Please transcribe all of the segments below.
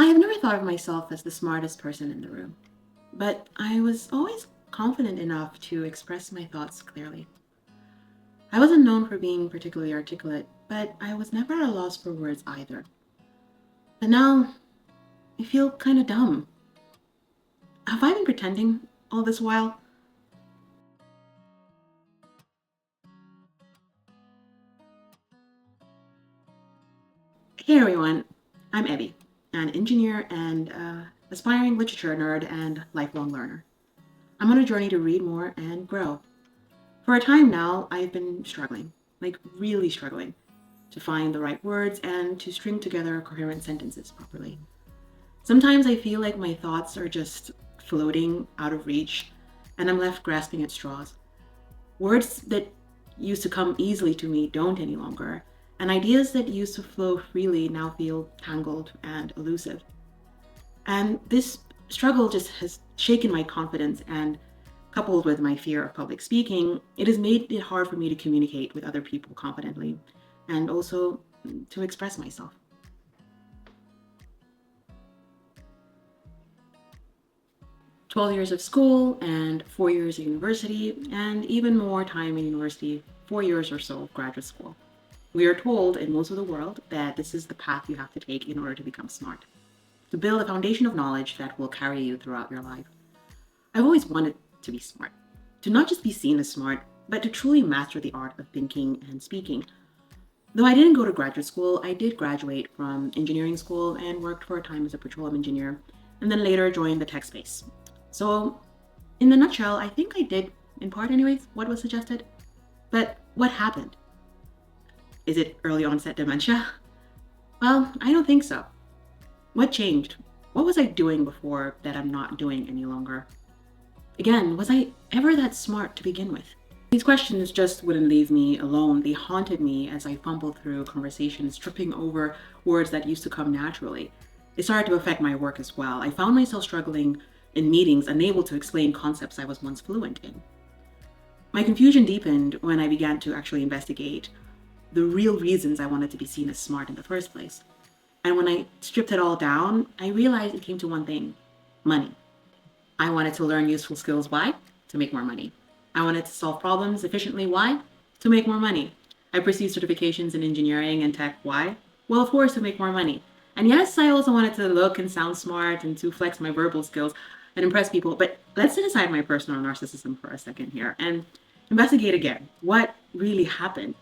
I have never thought of myself as the smartest person in the room, but I was always confident enough to express my thoughts clearly. I wasn't known for being particularly articulate, but I was never at a loss for words either. But now I feel kind of dumb. Have I been pretending all this while? Hey everyone, I'm Evie, an engineer and aspiring literature nerd and lifelong learner. I'm on a journey to read more and grow. For a time now, I've been struggling, like really struggling, to find the right words and to string together coherent sentences properly. Sometimes I feel like my thoughts are just floating out of reach and I'm left grasping at straws. Words that used to come easily to me don't any longer, and ideas that used to flow freely now feel tangled and elusive. And this struggle just has shaken my confidence, and coupled with my fear of public speaking, it has made it hard for me to communicate with other people confidently and also to express myself. 12 years of school and 4 years of university, and even more time in university, 4 years or so of graduate school. We are told in most of the world that this is the path you have to take in order to become smart, to build a foundation of knowledge that will carry you throughout your life. I've always wanted to be smart, to not just be seen as smart, but to truly master the art of thinking and speaking. Though I didn't go to graduate school, I did graduate from engineering school and worked for a time as a petroleum engineer, and then later joined the tech space. So, in a nutshell, I think I did, in part anyways, what was suggested. But what happened? Is it early onset dementia? Well, I don't think so. What changed? What was I doing before that I'm not doing any longer? Again, was I ever that smart to begin with? These questions just wouldn't leave me alone. They haunted me as I fumbled through conversations, tripping over words that used to come naturally. It started to affect my work as well. I found myself struggling in meetings, unable to explain concepts I was once fluent in. My confusion deepened when I began to actually investigate the real reasons I wanted to be seen as smart in the first place. And when I stripped it all down, I realized it came to one thing: money. I wanted to learn useful skills. Why? To make more money. I wanted to solve problems efficiently. Why? To make more money. I pursued certifications in engineering and tech. Why? Well, of course, to make more money. And yes, I also wanted to look and sound smart and to flex my verbal skills and impress people. But let's set aside my personal narcissism for a second here and investigate again. What really happened?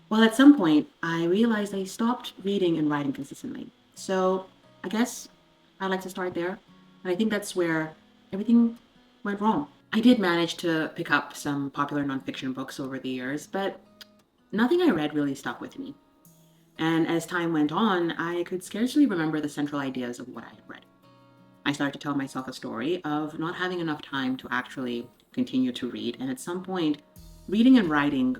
Well, at some point, I realized I stopped reading and writing consistently. So I guess I'd like to start there. And I think that's where everything went wrong. I did manage to pick up some popular nonfiction books over the years, but nothing I read really stuck with me. And as time went on, I could scarcely remember the central ideas of what I had read. I started to tell myself a story of not having enough time to actually continue to read. And at some point, reading and writing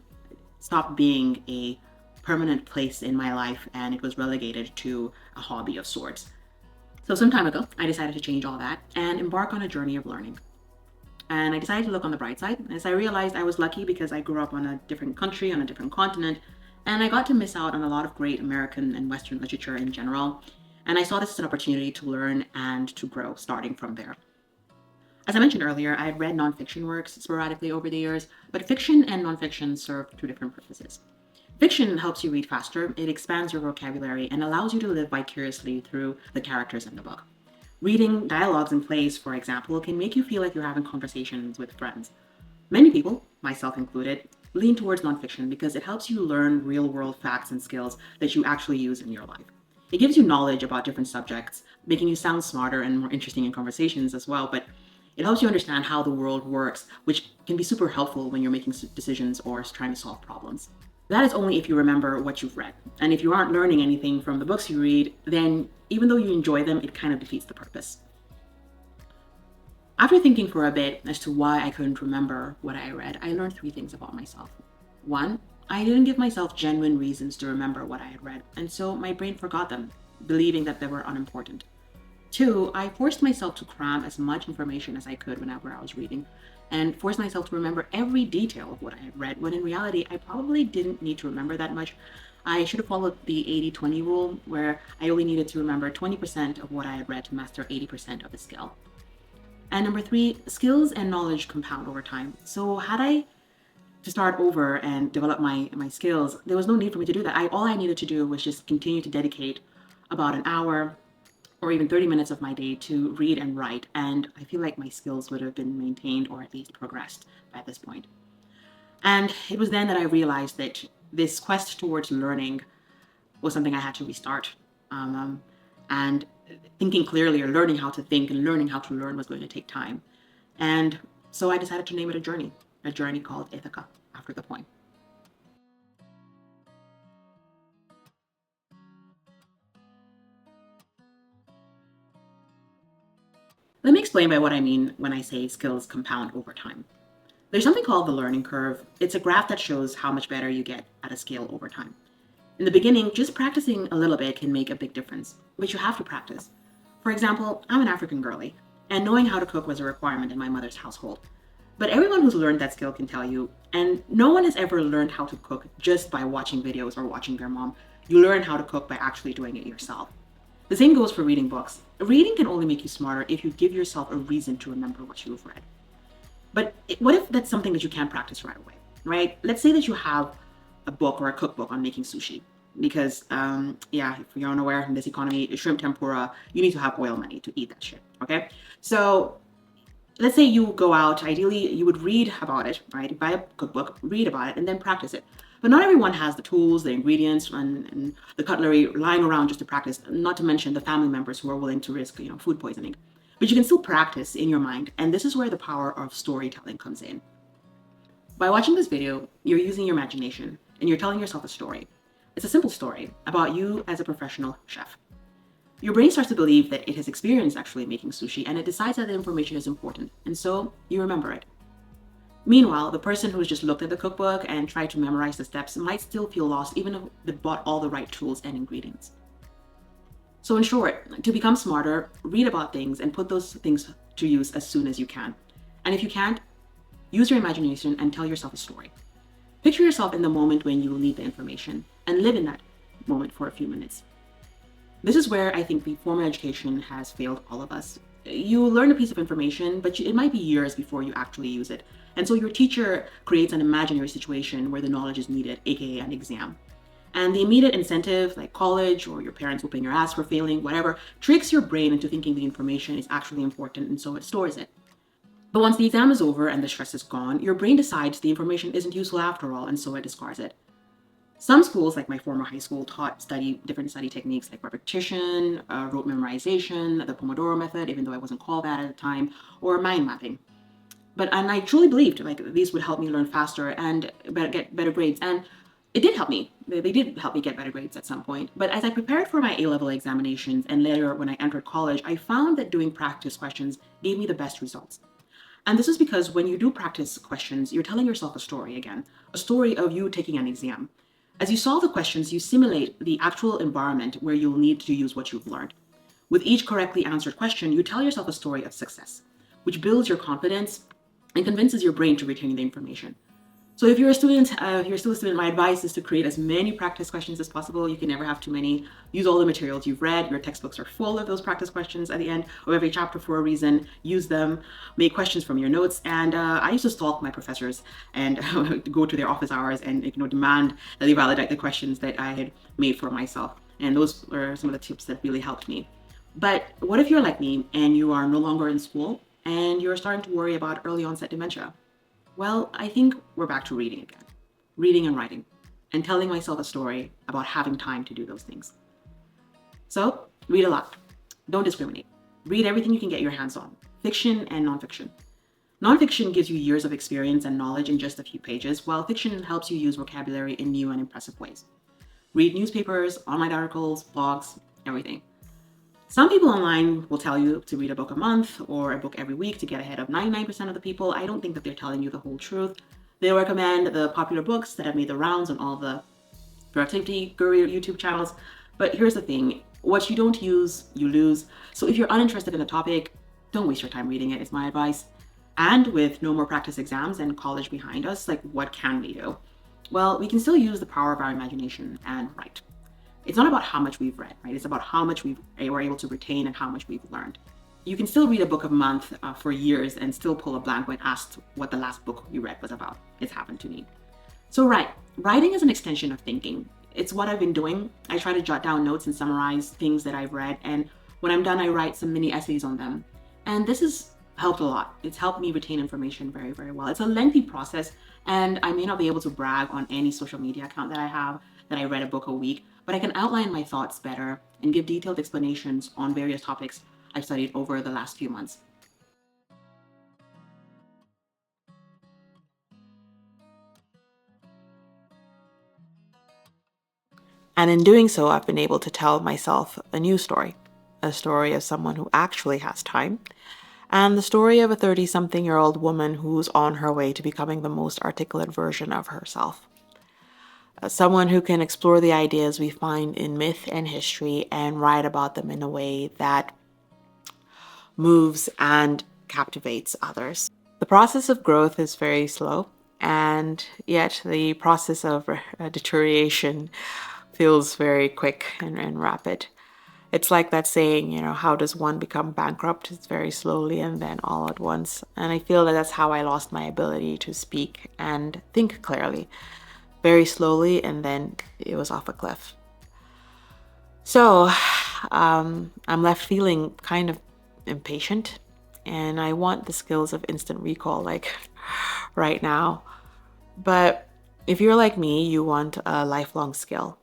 stopped being a permanent place in my life and it was relegated to a hobby of sorts. So some time ago, I decided to change all that and embark on a journey of learning. And I decided to look on the bright side, as I realized I was lucky because I grew up on a different country, on a different continent, and I got to miss out on a lot of great American and Western literature in general. And I saw this as an opportunity to learn and to grow, starting from there. As I mentioned earlier, I had read nonfiction works sporadically over the years, but fiction and nonfiction serve two different purposes. Fiction helps you read faster, it expands your vocabulary, and allows you to live vicariously through the characters in the book. Reading dialogues and plays, for example, can make you feel like you're having conversations with friends. Many people, myself included, lean towards nonfiction because it helps you learn real-world facts and skills that you actually use in your life. It gives you knowledge about different subjects, making you sound smarter and more interesting in conversations as well, but it helps you understand how the world works, which can be super helpful when you're making decisions or trying to solve problems. That is only if you remember what you've read. And if you aren't learning anything from the books you read, then even though you enjoy them, it kind of defeats the purpose. After thinking for a bit as to why I couldn't remember what I read, I learned three things about myself. One, I didn't give myself genuine reasons to remember what I had read, and so my brain forgot them, believing that they were unimportant. Two, I forced myself to cram as much information as I could whenever I was reading, and forced myself to remember every detail of what I had read, when in reality, I probably didn't need to remember that much. I should have followed the 80-20 rule, where I only needed to remember 20% of what I had read to master 80% of the skill. And number three, skills and knowledge compound over time. So had I to start over and develop my skills, there was no need for me to do that. All I needed to do was just continue to dedicate about an hour or even 30 minutes of my day to read and write. And I feel like my skills would have been maintained or at least progressed by this point. And it was then that I realized that this quest towards learning was something I had to restart. And thinking clearly, or learning how to think and learning how to learn, was going to take time. And so I decided to name it a journey called Ithaca, after the poem. Let me explain by what I mean when I say skills compound over time. There's something called the learning curve. It's a graph that shows how much better you get at a skill over time. In the beginning, just practicing a little bit can make a big difference, but you have to practice. For example, I'm an African girlie, and knowing how to cook was a requirement in my mother's household. But everyone who's learned that skill can tell you, and no one has ever learned how to cook just by watching videos or watching their mom. You learn how to cook by actually doing it yourself. The same goes for reading books. Reading can only make you smarter if you give yourself a reason to remember what you've read. But what if that's something that you can't practice right away, right? Let's say that you have a book or a cookbook on making sushi. Because, if you're unaware, in this economy, shrimp tempura, you need to have oil money to eat that shit, okay? So let's say you go out, ideally you would read about it, right? Buy a cookbook, read about it, and then practice it. But not everyone has the tools, the ingredients, and the cutlery lying around just to practice, not to mention the family members who are willing to risk, food poisoning. But you can still practice in your mind, and this is where the power of storytelling comes in. By watching this video, you're using your imagination, and you're telling yourself a story. It's a simple story about you as a professional chef. Your brain starts to believe that it has experience actually making sushi, and it decides that the information is important, and so you remember it. Meanwhile, the person who's just looked at the cookbook and tried to memorize the steps might still feel lost even if they bought all the right tools and ingredients. So in short, to become smarter, read about things and put those things to use as soon as you can. And if you can't, use your imagination and tell yourself a story. Picture yourself in the moment when you will need the information and live in that moment for a few minutes. This is where I think the formal education has failed all of us. You learn a piece of information, but it might be years before you actually use it. And so your teacher creates an imaginary situation where the knowledge is needed, aka an exam. And the immediate incentive, like college or your parents whooping your ass for failing, whatever, tricks your brain into thinking the information is actually important, and so it stores it. But once the exam is over and the stress is gone, your brain decides the information isn't useful after all, and so it discards it. Some schools, like my former high school, taught different study techniques like repetition, rote memorization, the Pomodoro method, even though I wasn't called that at the time, or mind mapping. And I truly believed these would help me learn faster and get better grades. And it did help me. They did help me get better grades at some point. But as I prepared for my A-level examinations and later when I entered college, I found that doing practice questions gave me the best results. And this is because when you do practice questions, you're telling yourself a story again, a story of you taking an exam. As you solve the questions, you simulate the actual environment where you'll need to use what you've learned. With each correctly answered question, you tell yourself a story of success, which builds your confidence and convinces your brain to retain the information. So if you're a student, if you're still a student, my advice is to create as many practice questions as possible. You can never have too many. Use all the materials you've read. Your textbooks are full of those practice questions at the end of every chapter for a reason. Use them, make questions from your notes. And I used to stalk my professors and go to their office hours and demand that they validate the questions that I had made for myself. And those are some of the tips that really helped me. But what if you're like me and you are no longer in school and you're starting to worry about early onset dementia? Well, I think we're back to reading again. Reading and writing, and telling myself a story about having time to do those things. So, read a lot. Don't discriminate. Read everything you can get your hands on, fiction and nonfiction. Nonfiction gives you years of experience and knowledge in just a few pages, while fiction helps you use vocabulary in new and impressive ways. Read newspapers, online articles, blogs, everything. Some people online will tell you to read a book a month or a book every week to get ahead of 99% of the people. I don't think that they're telling you the whole truth. They'll recommend the popular books that have made the rounds on all the productivity guru YouTube channels. But here's the thing, what you don't use, you lose. So if you're uninterested in a topic, don't waste your time reading it, is my advice. And with no more practice exams and college behind us, what can we do? Well, we can still use the power of our imagination and write. It's not about how much we've read, right? It's about how much we're able to retain and how much we've learned. You can still read a book a month for years and still pull a blank when asked what the last book you read was about. It's happened to me. So, writing is an extension of thinking. It's what I've been doing. I try to jot down notes and summarize things that I've read, and when I'm done, I write some mini essays on them. And this has helped a lot. It's helped me retain information very, very well. It's a lengthy process, and I may not be able to brag on any social media account that I have that I read a book a week, but I can outline my thoughts better and give detailed explanations on various topics I've studied over the last few months. And in doing so, I've been able to tell myself a new story, a story of someone who actually has time, and the story of a 30-something-year-old woman who's on her way to becoming the most articulate version of herself. Someone who can explore the ideas we find in myth and history and write about them in a way that moves and captivates others. The process of growth is very slow, and yet the process of deterioration feels very quick and rapid. It's like that saying, how does one become bankrupt? It's very slowly and then all at once. And I feel that that's how I lost my ability to speak and think clearly. Very slowly, and then it was off a cliff. So I'm left feeling kind of impatient, and I want the skills of instant recall, like right now. But if you're like me, you want a lifelong skill.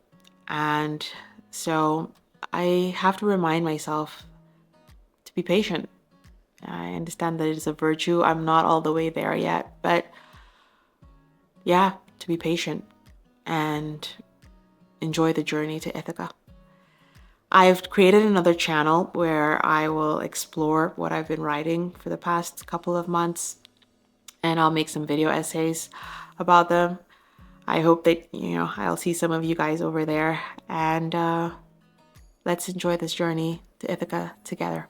And so I have to remind myself to be patient. I understand that it is a virtue. I'm not all the way there yet, but yeah, to be patient and enjoy the journey to Ithaca. I've created another channel where I will explore what I've been writing for the past couple of months, and I'll make some video essays about them. I hope that, I'll see some of you guys over there, and let's enjoy this journey to Ithaca together.